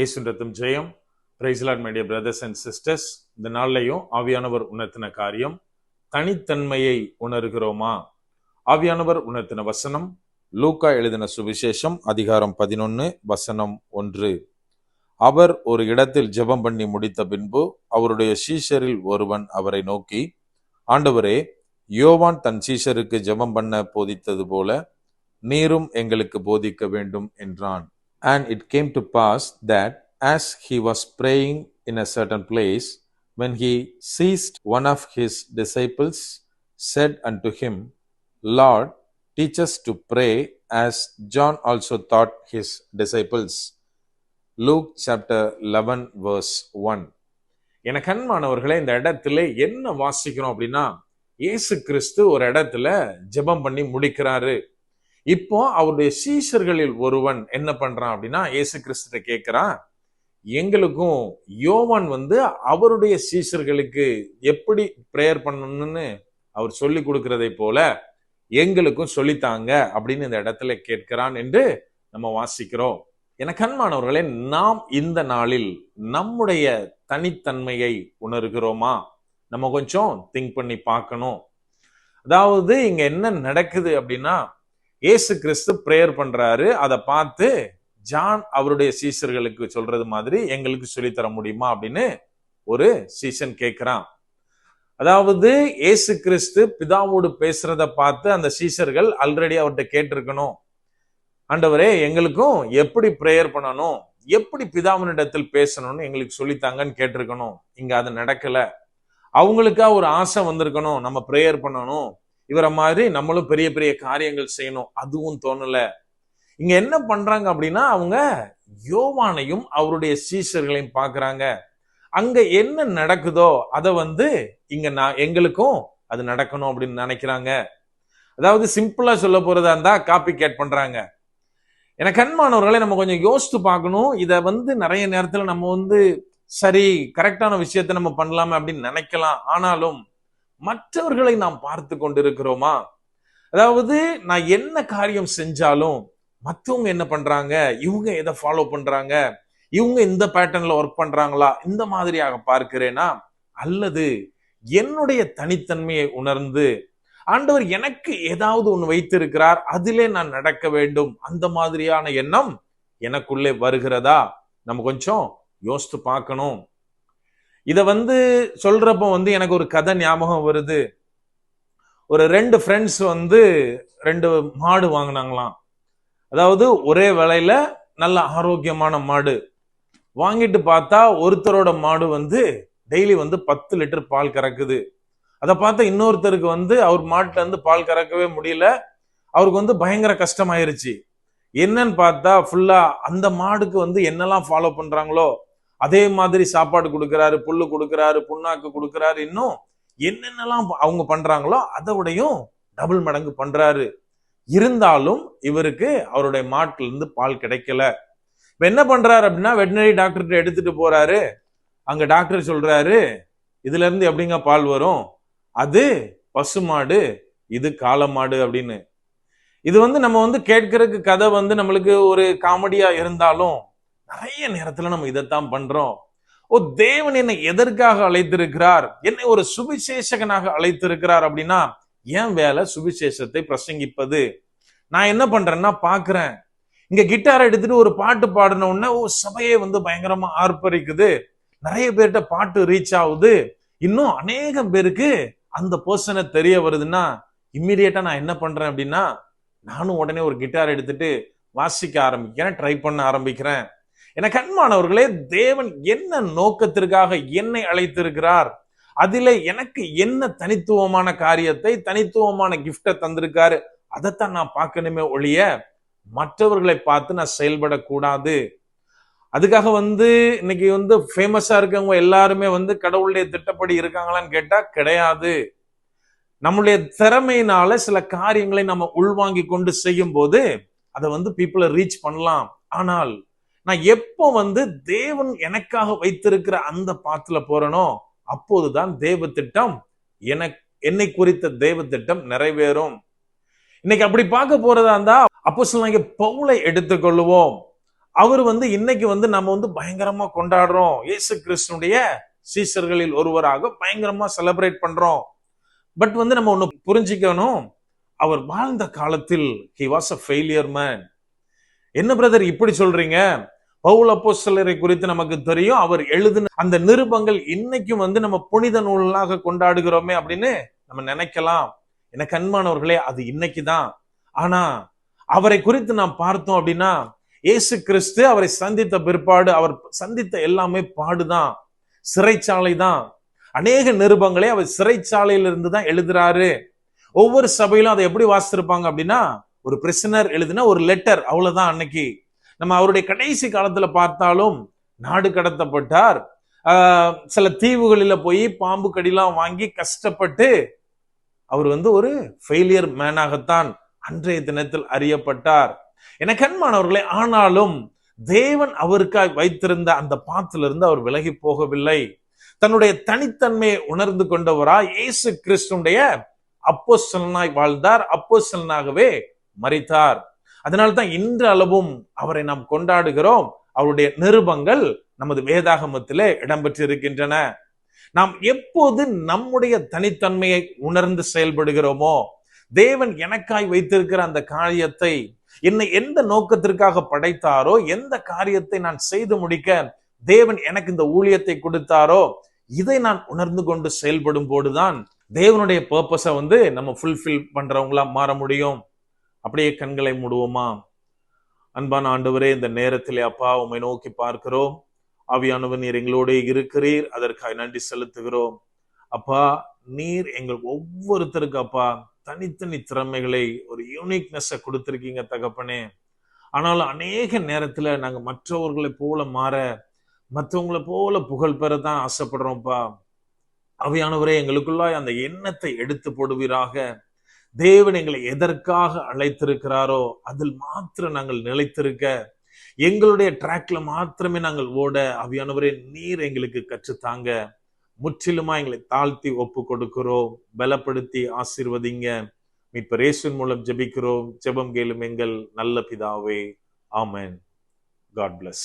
ஏசுன்றத்தும் ஜெயம். Praise lord my dear brothers and sisters. இந்த நாள்லையும் ஆவியானவர் உணர்த்தின காரியம், தனித்தன்மையை உணர்கிறோமா? ஆவியானவர் உணர்த்தின வசனம் லூக்கா எழுதின சுவிசேஷம் அதிகாரம் 11 வசனம் 1. அவர் ஒரு இடத்தில் ஜெபம் பண்ணி முடித்த பின்பு அவருடைய சீஷரில் ஒருவன் அவரை நோக்கி, ஆண்டவரே, யோவான் தன் சீஷருக்கு ஜெபம் பண்ண போதித்தது போல நீரும் எங்களுக்கு போதிக்க வேண்டும் என்றான். And it came to pass that as he was praying in a certain place, when he ceased, one of his disciples said unto him, Lord, teach us to pray as John also taught his disciples. Luke chapter 11 verse 1. என கண்மானவர்களே, இந்த இடத்துல என்ன வாசிக்கிறோம் அப்படின்னா, இயேசு கிறிஸ்து ஒரு இடத்துல ஜெபம் பண்ணி முடிக்கிறாரு. இப்போ அவருடைய சீஷர்களில் ஒருவன் என்ன பண்றான் அப்படின்னா, இயேசு கிறிஸ்துட்ட கேட்கிறான், எங்களுக்கும் யோவான் அவருடைய சீஷர்களுக்கு எப்படி பிரேயர் பண்ணணும்னு அவர் சொல்லி கொடுக்கிறதை போல எங்களுக்கும் சொல்லித்தாங்க அப்படின்னு இந்த இடத்துல கேட்கிறான் என்று நம்ம வாசிக்கிறோம். என கண்மானவர்களே, நாம் இந்த நாளில் நம்முடைய தனித்தன்மையை உணர்கிறோமா? நம்ம கொஞ்சம் திங்க் பண்ணி பார்க்கணும். அதாவது இங்க என்ன நடக்குது அப்படின்னா, இயேசு கிறிஸ்து பிரேயர் பண்றாரு. அதை பார்த்து ஜான் அவருடைய சீஷர்களுக்கு சொல்றது மாதிரி எங்களுக்கு சொல்லித்தர முடியுமா அப்படின்னு ஒரு சீஷன் கேட்கிறான். அதாவது இயேசு கிறிஸ்து பிதாவோடு பேசுறத பார்த்து அந்த சீஷர்கள் ஆல்ரெடி அவர்கிட்ட கேட்டிருக்கணும், ஆண்டவரே, எங்களுக்கும் எப்படி பிரேயர் பண்ணணும், எப்படி பிதாவினிடத்தில் பேசணும்னு எங்களுக்கு சொல்லித்தாங்கன்னு கேட்டிருக்கணும். இங்க அது நடக்கல. அவங்களுக்கா ஒரு ஆசை வந்திருக்கணும், நம்ம பிரேயர் பண்ணணும், இவரை மாதிரி நம்மளும் பெரிய பெரிய காரியங்கள் செய்யணும், அதுவும் தோணல. இங்க என்ன பண்றாங்க அப்படின்னா, அவங்க யோவானையும் அவருடைய சீஷர்களையும் பாக்குறாங்க. அங்க என்ன நடக்குதோ அதை இங்க எங்களுக்கும் அது நடக்கணும் அப்படின்னு நினைக்கிறாங்க. அதாவது சிம்பிளா சொல்ல போறதா இருந்தா காப்பி கேட் பண்றாங்க. ஏன்னா கண்மானவர்களை நம்ம கொஞ்சம் யோசித்து பார்க்கணும். இத நிறைய நேரத்துல நம்ம சரி கரெக்டான விஷயத்த நம்ம பண்ணலாமே அப்படின்னு நினைக்கலாம். ஆனாலும் மற்றவர்களை நாம் பார்த்து கொண்டிருக்கிறோமா? அதாவது நான் என்ன காரியம் செஞ்சாலும் மற்றவங்க என்ன பண்றாங்க, இவங்க எதை ஃபாலோ பண்றாங்க, இவங்க இந்த பேட்டர்ன்ல ஒர்க் பண்றாங்களா, இந்த மாதிரியாக பார்க்கிறேனா? அல்லது என்னுடைய தனித்தன்மையை உணர்ந்து ஆண்டவர் எனக்கு ஏதாவது ஒண்ணு வைத்திருக்கிறார், அதிலே நான் நடக்க வேண்டும், அந்த மாதிரியான எண்ணம் எனக்குள்ளே வருகிறதா? நம்ம கொஞ்சம் யோசித்து பார்க்கணும். இத சொல்றப்போ எனக்கு ஒரு கதை ஞாபகம் வருது. ஒரு 2 ஃப்ரெண்ட்ஸ் 2 மாடு வாங்கினாங்களாம். அதாவது ஒரே விலையில நல்ல ஆரோக்கியமான மாடு வாங்கிட்டு பார்த்தா ஒருத்தரோட மாடு டெய்லி 10 லிட்டர் பால் கறக்குது. அதை பார்த்தா இன்னொருத்தருக்கு அவர் மாட்டுல இருந்து பால் கறக்கவே முடியல. அவருக்கு பயங்கர கஷ்டமாயிருச்சு. என்னன்னு பார்த்தா ஃபுல்லா அந்த மாடுக்கு என்னெல்லாம் ஃபாலோ பண்றாங்களோ அதே மாதிரி சாப்பாடு கொடுக்கிறாரு, புல்லு கொடுக்கிறாரு, புண்ணாக்கு கொடுக்கிறாரு, இன்னும் என்னென்னலாம் அவங்க பண்றாங்களோ அதை விடையும் டபுள் மடங்கு பண்றாரு. இருந்தாலும் இவருக்கு அவருடைய மாட்டுல இருந்து பால் கிடைக்கல. இப்ப என்ன பண்றாரு அப்படின்னா, வெட்டினரி டாக்டர்கிட்ட எடுத்துட்டு போறாரு. அங்க டாக்டர் சொல்றாரு, இதுல இருந்து எப்படிங்க பால் வரும், அது பசு மாடு, இது காளை மாடு அப்படின்னு. இது நம்ம கேட்கறதுக்கு கதை நம்மளுக்கு ஒரு காமெடியா இருந்தாலும் நிறைய நேரத்துல நம்ம இதைத்தான் பண்றோம். தேவன் என்னை எதற்காக அழைத்திருக்கிறார், என்னை ஒரு சுவிசேஷகனாக அழைத்திருக்கிறார் அப்படின்னா என் வேலை சுவிசேஷத்தை பிரசங்கிப்பது. நான் என்ன பண்றேன்னா பாக்குறேன், இங்க கிட்டாரை எடுத்துட்டு ஒரு பாட்டு பாடின உடனே சபையே பயங்கரமா ஆர்ப்பரிக்குது, நிறைய பேர்கிட்ட பாட்டு ரீச் ஆகுது, இன்னும் அநேகம் பேருக்கு அந்த பர்சனை தெரிய வருதுன்னா இம்மிடியேட்டா நான் என்ன பண்றேன் அப்படின்னா, நானும் உடனே ஒரு கிட்டார் எடுத்துட்டு வாசிக்க ஆரம்பிக்கிறேன், ட்ரை பண்ண ஆரம்பிக்கிறேன். என கண்மானவர்களே, தேவன் என்ன நோக்கத்திற்காக என்னை அழைத்திருக்கிறார், அதிலே எனக்கு என்ன தனித்துவமான காரியத்தை, தனித்துவமான கிஃப்டை தந்திருக்காரு, அதைத்தான் நான் பார்க்கணுமே ஒழிய மற்றவர்களை பார்த்து நான் செயல்படக்கூடாது. அதுக்காக இன்னைக்கு ஃபேமஸா இருக்கவங்க எல்லாருமே கடவுளுடைய திட்டப்படி இருக்காங்களான்னு கேட்டா கிடையாது. நம்மளுடைய திறமையினால சில காரியங்களை நம்ம உள்வாங்கி கொண்டு செய்யும் போது அதை பீப்புளை ரீச் பண்ணலாம். ஆனால் நான் எப்போ தேவன் எனக்காக வைத்திருக்கிற அந்த பாத்துல போறனோ அப்போதுதான் தேவ திட்டம் என்னை குறித்த தேவ திட்டம் நிறைவேறும். இன்னைக்கு அப்படி பார்க்க போறதா இருந்தா அப்போஸ்தலனாகிய பவுலை எடுத்துக்கொள்ளுவோம். அவர் இன்னைக்கு நம்ம பயங்கரமா கொண்டாடுறோம். இயேசு கிறிஸ்துனுடைய சீஷர்களில் ஒருவராக பயங்கரமா செலிப்ரேட் பண்றோம். பட் நம்ம ஒண்ணு புரிஞ்சுக்கணும், அவர் வாழ்ந்த காலத்தில் he was a failure man. என்ன பிரதர் இப்படி சொல்றீங்க? பவுல் அப்போஸ்தலரை குறித்து நமக்கு தெரியும், அவர் எழுதின அந்த நிருபங்கள் இன்னைக்கும் நம்ம புனித நூலாக கொண்டாடுகிறோமே அப்படின்னு நம்ம நினைக்கலாம். எனக்கு அன்பானவர்களே, அது இன்னைக்குதான். ஆனா அவரை குறித்து நாம் பார்த்தோம் அப்படின்னா, இயேசு கிறிஸ்து அவரை சந்தித்த பிற்பாடு அவர் சந்தித்த எல்லாமே பாடுதான், சிறைச்சாலை தான். அநேக நிருபங்களை அவர் சிறைச்சாலையில இருந்து தான் எழுதுறாரு. ஒவ்வொரு சபையிலும் அதை எப்படி வாசிச்சிருப்பாங்க அப்படின்னா, ஒரு பிரிசனர் எழுதின ஒரு லெட்டர், அவ்வளவுதான். அன்னைக்கு நம்ம அவருடைய கடைசி காலத்துல பார்த்தாலும் நாடு கடத்தப்பட்டார். சில தீவுகளில போய் பாம்பு கடிலாம் வாங்கி கஷ்டப்பட்டு அவர் ஒரு ஃபெயிலியர் மேனாகத்தான் அன்றைய தினத்தில் அறியப்பட்டார். எனக்கு அன்பானவர்களே, ஆனாலும் தேவன் அவருக்காய் வைத்திருந்த அந்த பாத்திலிருந்து அவர் விலகி போகவில்லை. தன்னுடைய தனித்தன்மையை உணர்ந்து கொண்டவராய் இயேசு கிறிஸ்துடைய அப்போஸ்தலனாய் வாழ்ந்தார், அப்போஸ்தலனாகவே மரித்தார். அதனால்தான் இன்று அளவும் அவரை நாம் கொண்டாடுகிறோம். அவருடைய நிருபங்கள் நமது வேதாகமத்திலே இடம்பெற்றிருக்கின்றன. நாம் எப்போது நம்முடைய தனித்தன்மையை உணர்ந்து செயல்படுகிறோமோ, தேவன் எனக்காய் வைத்திருக்கிற அந்த காரியத்தை, என்னை எந்த நோக்கத்திற்காக படைத்தாரோ, எந்த காரியத்தை நான் செய்து முடிக்க தேவன் எனக்கு இந்த ஊழியத்தை கொடுத்தாரோ, இதை நான் உணர்ந்து கொண்டு செயல்படும் போதுதான் தேவனுடைய பர்பஸை நம்ம ஃபுல்ஃபில் பண்றவங்களா மாற முடியும். அப்படியே கண்களை மூடுவோமா? அன்பான ஆண்டவரே, இந்த நேரத்திலே அப்பா உம்மை நோக்கி பார்க்கிறோம். ஆவியானவர் நீர் எங்களோட இருக்கிறீர், அதற்காக நன்றி செலுத்துகிறோம். அப்பா, நீர் எங்கள் ஒவ்வொருத்தருக்கு அப்பா தனித்தனி திறமைகளை, ஒரு யூனிக்னஸை கொடுத்திருக்கீங்க தகப்பனே. ஆனாலும் அநேக நேரத்துல நாங்க மற்றவர்களை போல மாற, மற்றவங்களை போல புகழ் பெறதான் ஆசைப்படுறோம்ப்பா. ஆவியானவரே, எங்களுக்குள்ளாய் அந்த எண்ணத்தை எடுத்து போடுவீராக. தேவன் எங்களை எதற்காக அழைத்திருக்கிறாரோ அதில் மாத்திரம் நாங்கள் நிலைத்திருக்க, எங்களுடைய ட்ராக்ல மாத்திரமே நாங்கள் ஓட ஆவியானவரே நீர் எங்களுக்கு கற்றுத்தாங்க. முற்றிலுமா எங்களை தாழ்த்தி ஒப்பு கொடுக்கிறோம். பலப்படுத்தி ஆசீர்வதிங்க. மீட்பர் இயேசுவின் மூலம் ஜெபிக்கிறோம். ஜெபம் கேளும் எங்கள் நல்ல பிதாவே. ஆமென். God bless.